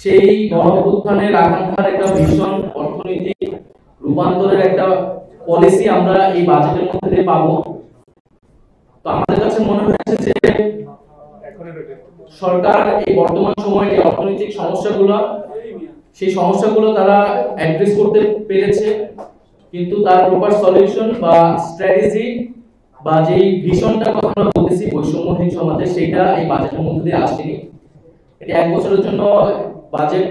সেই গণঅভ্যুত্থানের আকাঙ্ক্ষার একটা ভীষণ অর্থনৈতিক রূপান্তরের একটা পলিসি আমরা এই বাজেটের মধ্যে দিয়ে পাবো। তো আমাদের কাছে মনে হয়েছে যে সরকার এই বর্তমান সময়ে যে অর্থনৈতিক সমস্যাগুলো, সেই সমস্যাগুলো তারা অ্যাড্রেস করতে পেরেছে, কিন্তু তার প্রপার সলিউশন বা স্ট্র্যাটেজি বা যেই ভিশনটা কথা আমরা বলতেছি বৈষম্যহীন সমাজে, সেটা এই বাজেটের মধ্যে দিয়ে আসেনি। এটি এক বছরের জন্য বাজেট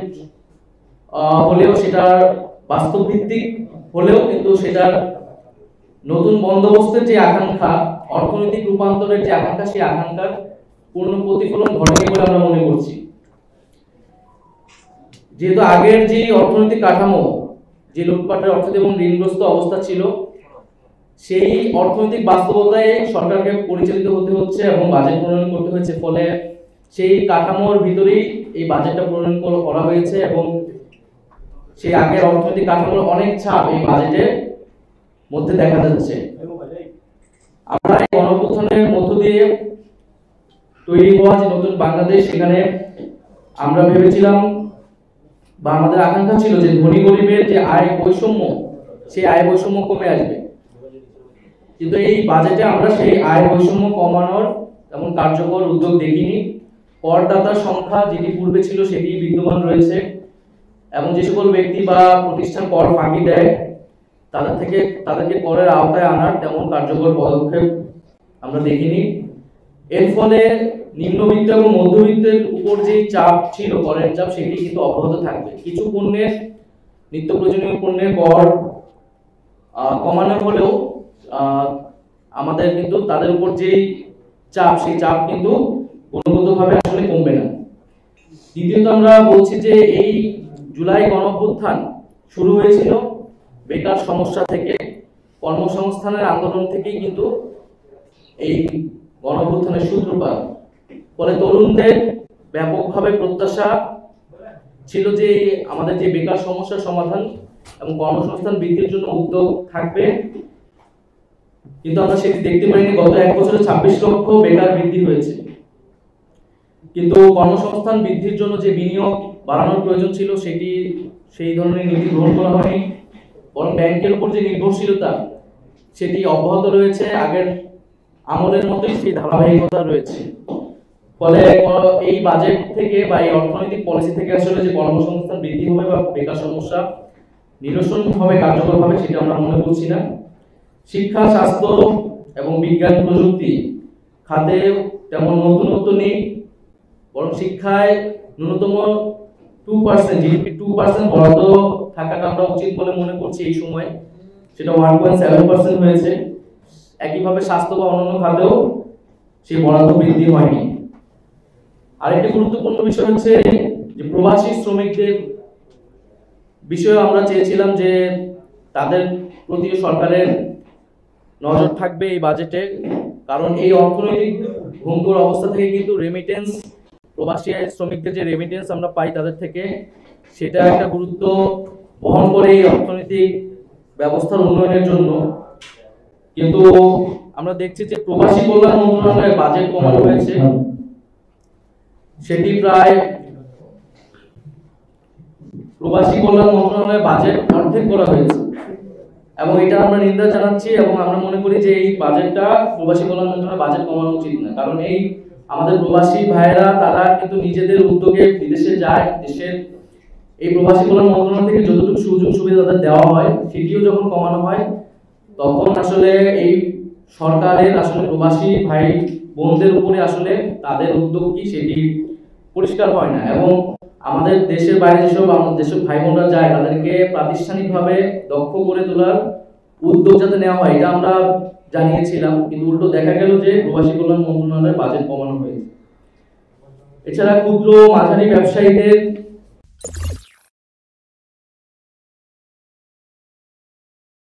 হলেও সেটার বাস্তব ভিত্তিক হলেও কিন্তু সেটার নতুন বন্দোবস্তের যে আকাঙ্ক্ষা, অর্থনৈতিক রূপান্তরের যে আকাঙ্ক্ষা, সেই আকাঙ্ক্ষার পূর্ণ প্রতিফলন ঘটেনি বলে আমরা মনে করছি। যেহেতু আগের যে অর্থনৈতিক কাঠামো, যে লুটপাটের অর্থ এবং ঋণগ্রস্ত অবস্থা ছিল, সেই অর্থনৈতিক বাস্তবতায় সরকারকে পরিচালিত হতে হচ্ছে এবং বাজেট প্রণয়ন করতে হয়েছে। ফলে সেই কাঠামোর ভিতরেই এই বাজেটটা প্রণয়ন করা হয়েছে এবং সেই আগের অর্থনৈতিক কাঠামোর অনেক ছাপ এই বাজেটের মধ্যে দেখা যাচ্ছে। আমরা এই গণঅভ্যুত্থানের মধ্য দিয়ে তৈরি হওয়া যে নতুন বাংলাদেশ, সেখানে আমরা ভেবেছিলাম বা আমাদের আকাঙ্ক্ষা ছিল যে ধনী গরিবের যে আয় বৈষম্য, সেই আয় বৈষম্য কমে আসবে। কিন্তু এই বাজেটে আমরা সেই আয় বৈষম্য কমানোর তেমন কার্যকর উদ্যোগ দেখিনি। করদাতার সংখ্যা যেটি পূর্বে ছিল সেটি বিদ্যমান রয়েছে এবং যে সকল ব্যক্তি বা প্রতিষ্ঠান কর ফাঁকি দেয় তাদেরকে করের আওতায় আনার তেমন কার্যকর পদক্ষেপ আমরা দেখিনি। এর ফলে নিম্নবিত্ত এবং মধ্যবিত্তের উপর যে চাপ ছিল, করের চাপ, সেটি কিন্তু অব্যাহত থাকবে। কিছু পণ্যের, নিত্য প্রয়োজনীয় পণ্যের কর কমানো হলেও আমাদের কিন্তু তাদের উপর যে চাপ, সেই চাপ কিন্তু গুণগতভাবে আসলে কমবে না। দ্বিতীয়ত আমরা বলছি যে এই জুলাই গণঅভ্যুত্থান শুরু হয়েছিল বেকার সমস্যা থেকে, কর্মসংস্থানের আন্দোলন থেকেই কিন্তু এই গণঅভ্যুত্থানের সূত্রপাত। ফলে তরুণদের ব্যাপকভাবে প্রত্যাশা ছিল যে আমাদের যে বেকার সমস্যার সমাধান এবং কর্মসংস্থান বৃদ্ধির জন্য উদ্যোগ থাকবে, কিন্তু আমরা সেটি দেখতে পাইনি। গত এক বছরে 26 লক্ষ বেকার বৃদ্ধি হয়েছে, কিন্তু কর্মসংস্থান বৃদ্ধির জন্য যে বিনিয়োগ বাড়ানোর প্রয়োজন ছিল, সেটি সেই ধরনের নীতি গ্রহণ করা হয়নি। বরং ব্যাংকের উপর যে নির্ভরশীলতা, সেটি অব্যাহত রয়েছে, আগের আমলের মতোই সেই ধারাবাহিকতা রয়েছে। ফলে এই বাজেট থেকে বা এই অর্থনৈতিক পলিসি থেকে আসলে যে কর্মসংস্থান বৃদ্ধি হবে বা বেকার সমস্যা নিরসন হবে কার্যকরভাবে, সেটা আমরা মনে করছি না। শিক্ষা, স্বাস্থ্য এবং বিজ্ঞান প্রযুক্তি খাতে তেমন নতুনত্ব নেই, বরং শিক্ষায় ন্যূনতম 2% জিডিপি 2% বরাদ্দ থাকাটা আমরা উচিত বলে মনে করছি এই সময়। সেটা 1.7% হয়েছে। একইভাবে স্বাস্থ্য বা অন্যান্য খাতেও সেই বরাদ্দ বৃদ্ধি হয়নি। আরেকটি গুরুত্বপূর্ণ বিষয় হচ্ছে যে প্রবাসী শ্রমিকদের বিষয়ে আমরা চেয়েছিলাম যে তাদের প্রতি সরকারের নজর থাকবে এই বাজেটে, কারণ এই অর্থনৈতিক ভঙ্গুর অবস্থা থেকে কিন্তু রেমিটেন্স, প্রবাসী শ্রমিকদের যে রেমিটেন্স আমরা পাই তাদের থেকে, সেটা একটা গুরুত্ব বহন করে এই অর্থনৈতিক ব্যবস্থার উন্নয়নের জন্য। কিন্তু আমরা দেখছি যে প্রবাসী কল্যাণ মন্ত্রণালয়ের বাজেট কমানো হয়েছে, সেটি প্রায় প্রবাসী কল্যাণ মন্ত্রণালয়ের বাজেট অর্ধেক করা হয়েছে এবং এটা আমরা নিন্দা জানাচ্ছি এবং আমরা মনে করি যে এই বাজেটটা প্রবাসী কল্যাণ মন্ত্রণালয়ের বাজেট কমানো উচিত না। কারণ এই আমাদের প্রবাসী ভাইয়েরা তারা কিন্তু নিজেদের উদ্যোগে বিদেশে যায়, দেশের এই প্রবাসী কল্যাণ মন্ত্রণালয় থেকে যতটুকু সুযোগ সুবিধা তাদের দেওয়া হয়, সেটিও যখন কমানো হয়, তখন আসলে এই সরকারের আসলে প্রবাসী ভাই বোনদের উপরে আসলে তাদের উদ্যোগ কি সেটি পরিষ্কার হয় না। এবং আমাদের দেশের বাইরে যেসব আমাদের দেশের ভাই বোনরা যায়, তাদেরকে প্রাতিষ্ঠানিকভাবে দক্ষ করে তোলার উদ্যোগ যাতে নেওয়া হয়, এটা আমরা জানিয়েছিলাম, কিন্তু উল্টো দেখা গেল যে প্রবাসী কল্যাণ মন্ত্রণালয়ের বাজেট কমানো হয়েছে। এছাড়া ক্ষুদ্র মাঝারি ব্যবসায়ীদের